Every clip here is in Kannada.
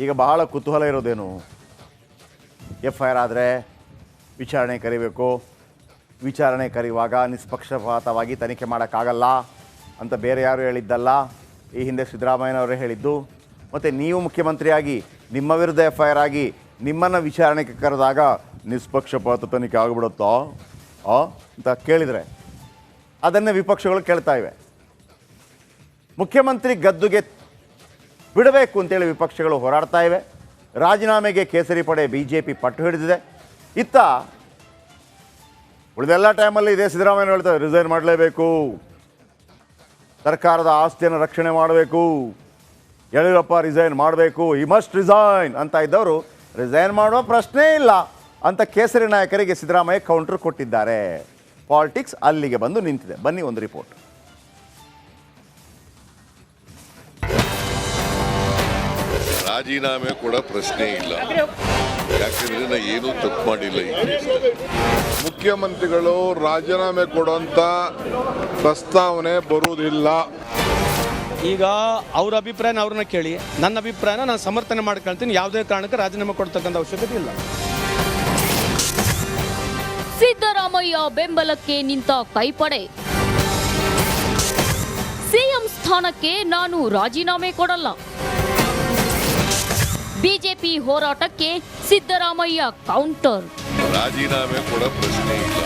ಈಗ ಬಹಳ ಕುತೂಹಲ ಇರೋದೇನು, FIR ಆದರೆ ವಿಚಾರಣೆ ಕರಿಬೇಕು, ವಿಚಾರಣೆ ಕರೆಯುವಾಗ ನಿಷ್ಪಕ್ಷಪಾತವಾಗಿ ತನಿಖೆ ಮಾಡೋಕ್ಕಾಗಲ್ಲ ಅಂತ ಬೇರೆ ಯಾರು ಹೇಳಿದ್ದಲ್ಲ, ಈ ಹಿಂದೆ ಸಿದ್ದರಾಮಯ್ಯನವರೇ ಹೇಳಿದ್ದು. ಮತ್ತು ನೀವು ಮುಖ್ಯಮಂತ್ರಿಯಾಗಿ ನಿಮ್ಮ ವಿರುದ್ಧ FIR ಆಗಿ ನಿಮ್ಮನ್ನು ವಿಚಾರಣೆಗೆ ಕರೆದಾಗ ನಿಷ್ಪಕ್ಷಪಾತ ತನಿಖೆ ಆಗಿಬಿಡುತ್ತೋ ಅಂತ ಕೇಳಿದರೆ ಅದನ್ನೇ ವಿಪಕ್ಷಗಳು ಕೇಳ್ತಾ ಇವೆ. ಮುಖ್ಯಮಂತ್ರಿ ಗದ್ದುಗೆ ಬಿಡಬೇಕು ಅಂತೇಳಿ ವಿಪಕ್ಷಗಳು ಹೋರಾಡ್ತಾ ಇವೆ. ರಾಜೀನಾಮೆಗೆ ಕೇಸರಿ ಪಡೆ BJP ಪಟ್ಟು ಹಿಡಿದಿದೆ. ಇತ್ತ ಉಳಿದೆಲ್ಲ ಟೈಮಲ್ಲಿ ಇದೇ ಸಿದ್ದರಾಮಯ್ಯ ಹೇಳ್ತಾರೆ ರಿಸೈನ್ ಮಾಡಲೇಬೇಕು, ಸರ್ಕಾರದ ಆಸ್ತಿಯನ್ನು ರಕ್ಷಣೆ ಮಾಡಬೇಕು, ಯಡಿಯೂರಪ್ಪ ರಿಸೈನ್ ಮಾಡಬೇಕು, ಈ ಮಸ್ಟ್ ರಿಸೈನ್ ಅಂತ ಇದ್ದವರು ರಿಸೈನ್ ಮಾಡುವ ಪ್ರಶ್ನೆ ಇಲ್ಲ ಅಂತ ಕೇಸರಿ ನಾಯಕರಿಗೆ ಸಿದ್ದರಾಮಯ್ಯ ಕೌಂಟರ್ ಕೊಟ್ಟಿದ್ದಾರೆ. ಪಾಲಿಟಿಕ್ಸ್ ಅಲ್ಲಿಗೆ ಬಂದು ನಿಂತಿದೆ. ಬನ್ನಿ ಒಂದು ರಿಪೋರ್ಟ್. ರಾಜೀನಾಮೆ ಕೂಡ ಪ್ರಶ್ನೆ ಇಲ್ಲ, ಯಾಕೆಂದ್ರೆ ನಾ ಏನೂ ತಪ್ಪು ಮಾಡಿಲ್ಲ. ಮುಖ್ಯಮಂತ್ರಿಗಳು ರಾಜೀನಾಮೆ ಕೊಡುವಂತ ಪ್ರಸ್ತಾವನೆ ಬರುವುದಿಲ್ಲ. ಈಗ ಅವ್ರ ಅಭಿಪ್ರಾಯನ ಅವ್ರನ್ನ ಕೇಳಿ, ನನ್ನ ಅಭಿಪ್ರಾಯನ ನಾನು ಸಮರ್ಥನೆ ಮಾಡ್ಕೊಳ್ತೀನಿ. ಯಾವುದೇ ಕಾರಣಕ್ಕೆ ರಾಜೀನಾಮೆ ಕೊಡ್ತಕ್ಕಂಥ ಅವಶ್ಯಕತೆ ಇಲ್ಲ. ಸಿದ್ದರಾಮಯ್ಯ ಬೆಂಬಲಕ್ಕೆ ನಿಂತ ಕೈಪಡೆ. ಸಿಎಂ ಸ್ಥಾನಕ್ಕೆ ನಾನು ರಾಜೀನಾಮೆ ಕೊಡಲ್ಲ. ಬಿಜೆಪಿ ಹೋರಾಟಕ್ಕೆ ಸಿದ್ದರಾಮಯ್ಯ ಕೌಂಟರ್. ರಾಜೀನಾಮೆ ಕೂಡ ಪ್ರಶ್ನೆ ಇಲ್ಲ.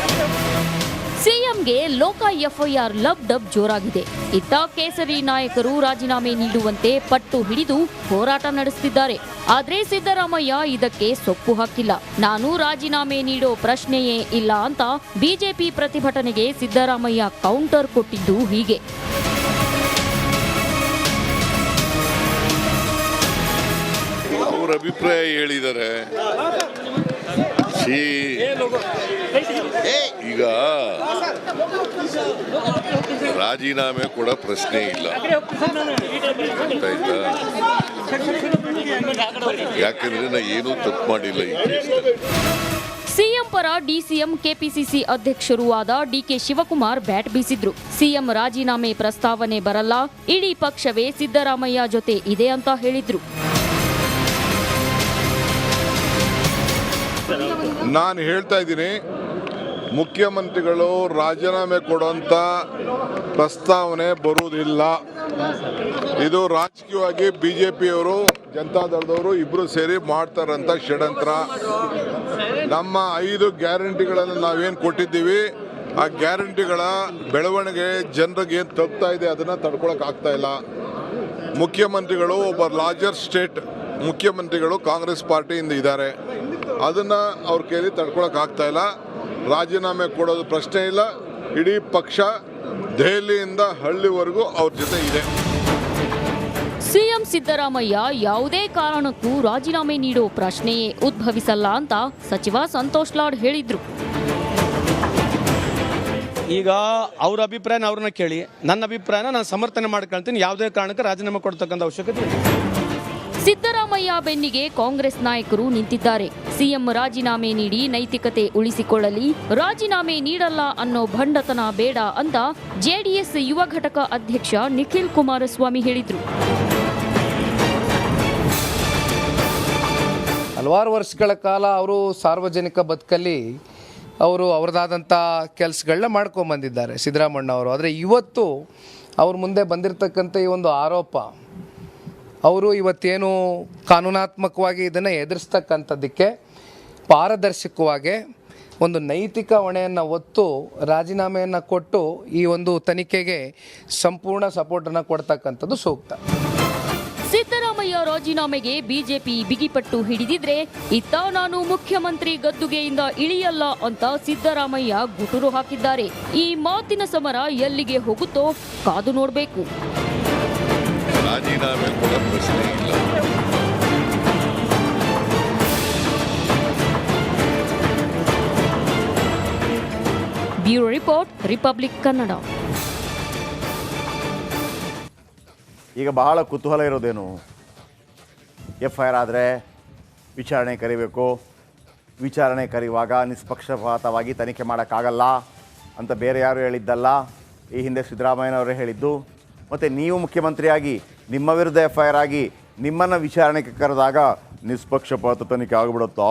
ಸಿಎಂಗೆ ಲೋಕ FIR ಲಬ್ ಡಬ್ ಜೋರಾಗಿದೆ. ಇತ್ತ ಕೇಸರಿ ನಾಯಕರು ರಾಜೀನಾಮೆ ನೀಡುವಂತೆ ಪಟ್ಟು ಹಿಡಿದು ಹೋರಾಟ ನಡೆಸುತ್ತಿದ್ದಾರೆ. ಆದ್ರೆ ಸಿದ್ದರಾಮಯ್ಯ ಇದಕ್ಕೆ ಸೊಪ್ಪು ಹಾಕಿಲ್ಲ. ನಾನು ರಾಜೀನಾಮೆ ನೀಡೋ ಪ್ರಶ್ನೆಯೇ ಇಲ್ಲ ಅಂತ ಬಿಜೆಪಿ ಪ್ರತಿಭಟನೆಗೆ ಸಿದ್ದರಾಮಯ್ಯ ಕೌಂಟರ್ ಕೊಟ್ಟಿದ್ದು ಹೀಗೆ. ಅವ್ರ ಅಭಿಪ್ರಾಯ ಹೇಳಿದ್ದಾರೆ. ಈಗ ರಾಜೀನಾಮೆ ಕೂಡ ಪ್ರಶ್ನೆ ಇಲ್ಲ, ಆಯ್ತಾ? ಯಾಕೆಂದ್ರೆ ನಾ ಏನೂ ತಪ್ಪು ಮಾಡಿಲ್ಲ. ಸಿಎಂ ಪರ ಡಿಸಿಎಂ ಕೆಪಿಸಿಸಿ ಅಧ್ಯಕ್ಷರೂ ಆದ ಡಿಕೆ ಶಿವಕುಮಾರ್ ಬ್ಯಾಟ್ ಬೀಸಿದ್ರು. ಸಿಎಂ ರಾಜೀನಾಮೆ ಪ್ರಸ್ತಾವನೆ ಬರಲ್ಲ, ಇಡೀ ಪಕ್ಷವೇ ಸಿದ್ದರಾಮಯ್ಯ ಜೊತೆ ಇದೆ ಅಂತ ಹೇಳಿದ್ರು. ನಾನು ಹೇಳ್ತಾ ಇದ್ದೀನಿ, ಮುಖ್ಯಮಂತ್ರಿಗಳು ರಾಜೀನಾಮೆ ಕೊಡುವಂತ ಪ್ರಸ್ತಾವನೆ ಬರುವುದಿಲ್ಲ. ಇದು ರಾಜಕೀಯವಾಗಿ BJPಯವರು ಜನತಾದಳದವರು ಇಬ್ರು ಸೇರಿ ಮಾಡ್ತಾರಂತ ಷಡ್ಯಂತ್ರ. ನಮ್ಮ 5 ಗ್ಯಾರಂಟಿಗಳನ್ನು ನಾವೇನು ಕೊಟ್ಟಿದ್ದೀವಿ, ಆ ಗ್ಯಾರಂಟಿಗಳ ಬೆಳವಣಿಗೆ ಜನರಿಗೆ ಏನು ತಲುಪ್ತಾ ಇದೆ ಅದನ್ನು ತಡ್ಕೊಳಕ್ ಆಗ್ತಾ ಇಲ್ಲ. ಮುಖ್ಯಮಂತ್ರಿಗಳು ಒಬ್ಬ ಲಾರ್ಜರ್ ಸ್ಟೇಟ್ ಮುಖ್ಯಮಂತ್ರಿಗಳು ಕಾಂಗ್ರೆಸ್ ಪಾರ್ಟಿಯಿಂದ ಇದ್ದಾರೆ, ಅದನ್ನು ಅವ್ರ ಕೈಲಿ ತಡ್ಕೊಳಕ್ ಆಗ್ತಾ ಇಲ್ಲ. ರಾಜೀನಾಮೆ ಕೊಡೋದು ಪ್ರಶ್ನೆ ಇಲ್ಲ. ಇಡೀ ಪಕ್ಷ ದೆಹಲಿಯಿಂದ ಹಳ್ಳಿವರೆಗೂ ಅವ್ರ ಜೊತೆ ಇದೆ. ಸಿಎಂ ಸಿದ್ದರಾಮಯ್ಯ ಯಾವುದೇ ಕಾರಣಕ್ಕೂ ರಾಜೀನಾಮೆ ನೀಡೋ ಪ್ರಶ್ನೆಯೇ ಉದ್ಭವಿಸಲ್ಲ ಅಂತ ಸಚಿವ ಸಂತೋಷ್ ಲಾಡ್ ಹೇಳಿದ್ರು. ಈಗ ಅವ್ರ ಅಭಿಪ್ರಾಯನ ಅವ್ರನ್ನ ಕೇಳಿ, ನನ್ನ ಅಭಿಪ್ರಾಯನ ನಾನು ಸಮರ್ಥನೆ ಮಾಡ್ಕೊಳ್ತೀನಿ. ಯಾವುದೇ ಕಾರಣಕ್ಕೆ ರಾಜೀನಾಮೆ ಕೊಡ್ತಕ್ಕಂಥ ಅವಶ್ಯಕತೆ ಇಲ್ಲ. ಸಿದ್ದರಾಮಯ್ಯ ಬೆನ್ನಿಗೆ ಕಾಂಗ್ರೆಸ್ ನಾಯಕರು ನಿಂತಿದ್ದಾರೆ. ಸಿಎಂ ರಾಜೀನಾಮೆ ನೀಡಿ ನೈತಿಕತೆ ಉಳಿಸಿಕೊಳ್ಳಲಿ, ರಾಜೀನಾಮೆ ನೀಡಲ್ಲ ಅನ್ನೋ ಭಂಡತನ ಬೇಡ ಅಂತ ಜೆಡಿಎಸ್ ಯುವ ಘಟಕ ಅಧ್ಯಕ್ಷ ನಿಖಿಲ್ ಕುಮಾರಸ್ವಾಮಿ ಹೇಳಿದ್ರು. ಹಲವಾರು ವರ್ಷಗಳ ಕಾಲ ಅವರು ಸಾರ್ವಜನಿಕ ಬದುಕಲ್ಲಿ ಅವರು ಅವರದಾದಂಥ ಕೆಲಸಗಳನ್ನ ಮಾಡ್ಕೊಂಬಂದಿದ್ದಾರೆ ಸಿದ್ದರಾಮಣ್ಣ ಅವರು. ಆದರೆ ಇವತ್ತು ಅವ್ರ ಮುಂದೆ ಬಂದಿರತಕ್ಕಂಥ ಈ ಒಂದು ಆರೋಪ, ಅವರು ಇವತ್ತೇನು ಕಾನೂನಾತ್ಮಕವಾಗಿ ಇದನ್ನು ಎದುರಿಸ್ತಕ್ಕಂಥದ್ದಕ್ಕೆ ಪಾರದರ್ಶಕವಾಗಿ ಒಂದು ನೈತಿಕ ಹೊಣೆಯನ್ನು ಹೊತ್ತು ರಾಜೀನಾಮೆಯನ್ನು ಕೊಟ್ಟು ಈ ಒಂದು ತನಿಖೆಗೆ ಸಂಪೂರ್ಣ ಸಪೋರ್ಟನ್ನು ಕೊಡ್ತಕ್ಕಂಥದ್ದು ಸೂಕ್ತ. ಸಿದ್ದರಾಮಯ್ಯ ರಾಜೀನಾಮೆಗೆ ಬಿಜೆಪಿ ಬಿಗಿಪಟ್ಟು ಹಿಡಿದಿದ್ರೆ, ಇತ್ತ ನಾನು ಮುಖ್ಯಮಂತ್ರಿ ಗದ್ದುಗೆಯಿಂದ ಇಳಿಯಲ್ಲ ಅಂತ ಸಿದ್ದರಾಮಯ್ಯ ಗುಟುರು ಹಾಕಿದ್ದಾರೆ. ಈ ಮಾತಿನ ಸಮರ ಎಲ್ಲಿಗೆ ಹೋಗುತ್ತೋ ಕಾದು ನೋಡಬೇಕು. ರಾಜೀನಾಮೆ ಕೂಡ ಪ್ರಶ್ನೆ ಇಲ್ಲ. Bureau report, republic Kannada. ಈಗ ಬಹಳ ಕುತೂಹಲ ಇರೋದೇನು, FIR ಆದರೆ ವಿಚಾರಣೆ ಕರಿಬೇಕು, ವಿಚಾರಣೆ ಕರೆಯುವಾಗ ನಿಷ್ಪಕ್ಷಪಾತವಾಗಿ ತನಿಖೆ ಮಾಡೋಕ್ಕಾಗಲ್ಲ ಅಂತ ಬೇರೆ ಯಾರು ಹೇಳಿದ್ದಲ್ಲ, ಈ ಹಿಂದೆ ಸಿದ್ದರಾಮಯ್ಯನವರೇ ಹೇಳಿದ್ದು. ಮತ್ತು ನೀವು ಮುಖ್ಯಮಂತ್ರಿಯಾಗಿ ನಿಮ್ಮ ವಿರುದ್ಧ FIR ಆಗಿ ನಿಮ್ಮನ್ನು ವಿಚಾರಣೆಗೆ ಕರೆದಾಗ ನಿಷ್ಪಕ್ಷಪಾತ ತನಿಖೆ ಆಗಿಬಿಡುತ್ತೋ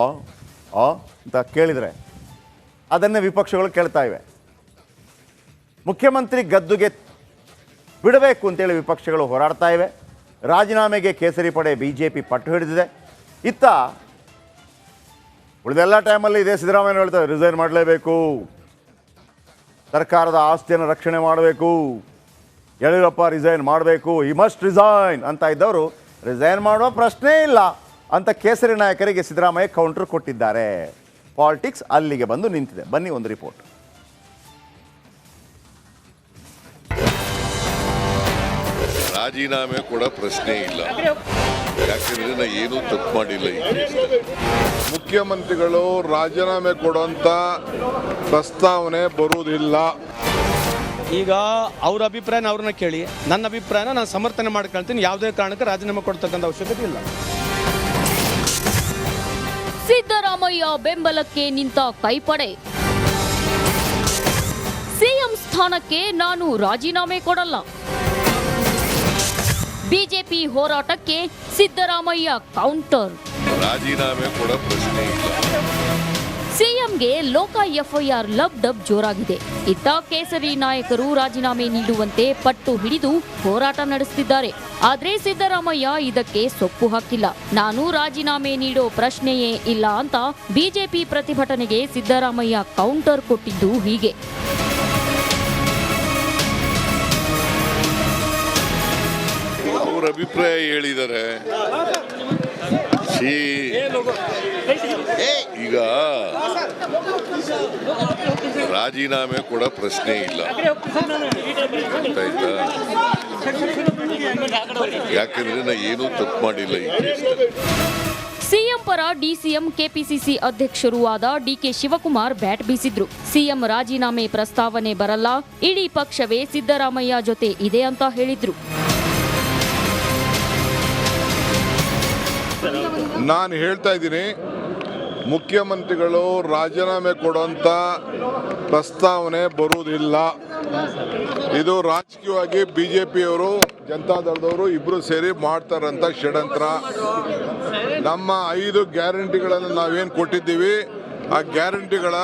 ಅಂತ ಕೇಳಿದರೆ ಅದನ್ನೇ ವಿಪಕ್ಷಗಳು ಕೇಳ್ತಾ ಇವೆ. ಮುಖ್ಯಮಂತ್ರಿ ಗದ್ದುಗೆ ಬಿಡಬೇಕು ಅಂತೇಳಿ ವಿಪಕ್ಷಗಳು ಹೋರಾಡ್ತಾ ಇವೆ. ರಾಜೀನಾಮೆಗೆ ಕೇಸರಿ ಪಡೆ BJP ಪಟ್ಟು ಹಿಡಿದಿದೆ. ಇತ್ತ ಉಳಿದೆಲ್ಲ ಟೈಮಲ್ಲಿ ಇದೇ ಸಿದ್ದರಾಮಯ್ಯ ಹೇಳ್ತಾರೆ ರಿಸೈನ್ ಮಾಡಲೇಬೇಕು, ಸರ್ಕಾರದ ಆಸ್ತಿಯನ್ನು ರಕ್ಷಣೆ ಮಾಡಬೇಕು, ಯಡಿಯೂರಪ್ಪ ರಿಸೈನ್ ಮಾಡಬೇಕು, ಈ ಮಸ್ಟ್ ರಿಸೈನ್ ಅಂತ ಇದ್ದವರು ರಿಸೈನ್ ಮಾಡುವ ಪ್ರಶ್ನೆ ಇಲ್ಲ ಅಂತ ಕೇಸರಿ ನಾಯಕರಿಗೆ ಸಿದ್ದರಾಮಯ್ಯ ಕೌಂಟರ್ ಕೊಟ್ಟಿದ್ದಾರೆ. ಪಾಲಿಟಿಕ್ಸ್ ಅಲ್ಲಿಗೆ ಬಂದು ನಿಂತಿದೆ. ಬನ್ನಿ ಒಂದು ರಿಪೋರ್ಟ್. ರಾಜೀನಾಮೆ ಕೂಡ ಪ್ರಶ್ನೆ ಇಲ್ಲ, ಯಾಕಂದ್ರೆ ನಾ ಏನೂ ತಪ್ಪು ಮಾಡಿಲ್ಲ. ಈ ಕೇಸ್ನಲ್ಲಿ ಮುಖ್ಯಮಂತ್ರಿಗಳು ರಾಜೀನಾಮೆ ಕೊಡುವಂತ ಪ್ರಸ್ತಾವನೆ ಬರುವುದಿಲ್ಲ. ಈಗ ಅವ್ರ ಅಭಿಪ್ರಾಯನ ಅವ್ರನ್ನ ಕೇಳಿ, ನನ್ನ ಅಭಿಪ್ರಾಯನ ನಾನು ಸಮರ್ಥನೆ ಮಾಡ್ಕೊಳ್ತೀನಿ. ಯಾವುದೇ ಕಾರಣಕ್ಕೆ ರಾಜೀನಾಮೆ ಕೊಡ್ತಕ್ಕಂಥ ಅವಶ್ಯಕತೆ ಇಲ್ಲ. ಸಿದ್ದರಾಮಯ್ಯ ಬೆಂಬಲಕ್ಕೆ ನಿಂತ ಕೈಪಡೆ. ಸಿಎಂ ಸ್ಥಾನಕ್ಕೆ ನಾನು ರಾಜೀನಾಮೆ ಕೊಡಲ್ಲ. ಬಿಜೆಪಿ ಹೋರಾಟಕ್ಕೆ ಸಿದ್ದರಾಮಯ್ಯ ಕೌಂಟರ್. ರಾಜೀನಾಮೆ ಕೂಡ ಪ್ರಶ್ನೆ ಇಲ್ಲ. ಸಿಎಂಗೆ ಲೋಕ ಎಫ್ಐಆರ್ ಲಬ್ ಡಬ್ ಜೋರಾಗಿದೆ. ಇತ್ತ ಕೇಸರಿ ನಾಯಕರು ರಾಜೀನಾಮೆ ನೀಡುವಂತೆ ಪಟ್ಟು ಹಿಡಿದು ಹೋರಾಟ ನಡೆಸುತ್ತಿದ್ದಾರೆ. ಆದ್ರೆ ಸಿದ್ದರಾಮಯ್ಯ ಇದಕ್ಕೆ ಸೊಪ್ಪು ಹಾಕಿಲ್ಲ. ನಾನು ರಾಜೀನಾಮೆ ನೀಡೋ ಪ್ರಶ್ನೆಯೇ ಇಲ್ಲ ಅಂತ ಬಿಜೆಪಿ ಪ್ರತಿಭಟನೆಗೆ ಸಿದ್ದರಾಮಯ್ಯ ಕೌಂಟರ್ ಕೊಟ್ಟಿದ್ದು ಹೀಗೆ. ಅವ್ರ ಅಭಿಪ್ರಾಯ ಹೇಳಿದ್ದಾರೆ. ಈಗ ರಾಜೀನಾಮೆ ಕೂಡ ಪ್ರಶ್ನೆ ಇಲ್ಲ, ಆಯ್ತಾ? ಯಾಕಂದ್ರೆ ನಾ ಏನೂ ತಪ್ಪು ಮಾಡಿಲ್ಲ. ಈ ಕೇಸ್ನಲ್ಲಿ ಸಿಎಂ ಪರ ಡಿಸಿಎಂ ಕೆಪಿಸಿಸಿ ಅಧ್ಯಕ್ಷರೂ ಆದ ಡಿಕೆ ಶಿವಕುಮಾರ್ ಬ್ಯಾಟ್ ಬೀಸಿದ್ರು. ಸಿಎಂ ರಾಜೀನಾಮೆ ಪ್ರಸ್ತಾವನೆ ಬರಲ್ಲ, ಇಡೀ ಪಕ್ಷವೇ ಸಿದ್ದರಾಮಯ್ಯ ಜೊತೆ ಇದೆ ಅಂತ ಹೇಳಿದ್ರು. ನಾನು ಹೇಳ್ತಾ ಇದ್ದೀನಿ, ಮುಖ್ಯಮಂತ್ರಿಗಳು ರಾಜೀನಾಮೆ ಕೊಡುವಂತ ಪ್ರಸ್ತಾವನೆ ಬರುವುದಿಲ್ಲ. ಇದು ರಾಜಕೀಯವಾಗಿ BJPಯವರು ಜನತಾದಳದವರು ಇಬ್ರು ಸೇರಿ ಮಾಡ್ತಾರಂತ ಷಡ್ಯಂತ್ರ. ನಮ್ಮ 5 ಗ್ಯಾರಂಟಿಗಳನ್ನು ನಾವೇನು ಕೊಟ್ಟಿದ್ದೀವಿ, ಆ ಗ್ಯಾರಂಟಿಗಳ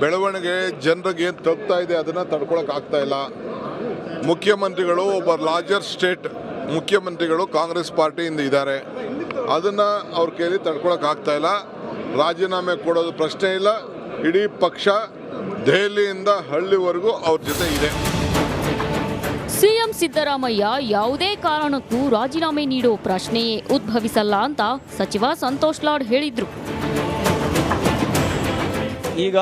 ಬೆಳವಣಿಗೆ ಜನರಿಗೆ ಏನು ತಲುಪ್ತಾ ಇದೆ ಅದನ್ನ ತಡ್ಕೊಳಕ್ ಆಗ್ತಾ ಇಲ್ಲ. ಮುಖ್ಯಮಂತ್ರಿಗಳು ಒಬ್ಬ ಲಾರ್ಜರ್ ಸ್ಟೇಟ್ ಮುಖ್ಯಮಂತ್ರಿಗಳು ಕಾಂಗ್ರೆಸ್ ಪಾರ್ಟಿಯಿಂದ ಇದ್ದಾರೆ, ಅದನ್ನ ಅವ್ರ ಕೈಲಿ ತಡ್ಕೊಳಕ್ ಆಗ್ತಾ ಇಲ್ಲ. ರಾಜೀನಾಮೆ ಕೊಡೋದು ಪ್ರಶ್ನೆ ಇಲ್ಲ. ಇಡೀ ಪಕ್ಷ ದೆಹಲಿಯಿಂದ ಹಳ್ಳಿವರೆಗೂ ಅವ್ರ ಜೊತೆ ಇದೆ. ಸಿಎಂ ಸಿದ್ದರಾಮಯ್ಯ ಯಾವುದೇ ಕಾರಣಕ್ಕೂ ರಾಜೀನಾಮೆ ನೀಡೋ ಪ್ರಶ್ನೆಯೇ ಉದ್ಭವಿಸಲ್ಲ ಅಂತ ಸಚಿವ ಸಂತೋಷ್ ಲಾಡ್ ಹೇಳಿದ್ರು. ಈಗ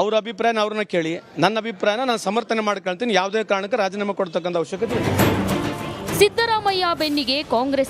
ಅವ್ರ ಅಭಿಪ್ರಾಯನ ಅವ್ರನ್ನ ಕೇಳಿ, ನನ್ನ ಅಭಿಪ್ರಾಯನ ನಾನು ಸಮರ್ಥನೆ ಮಾಡ್ಕೊಳ್ತೀನಿ. ಯಾವುದೇ ಕಾರಣಕ್ಕೆ ರಾಜೀನಾಮೆ ಕೊಡ್ತಕ್ಕಂಥ ಅವಶ್ಯಕತೆ ಇಲ್ಲ. ಸಿದ್ದರಾಮಯ್ಯ ಬೆನ್ನಿಗೆ ಕಾಂಗ್ರೆಸ್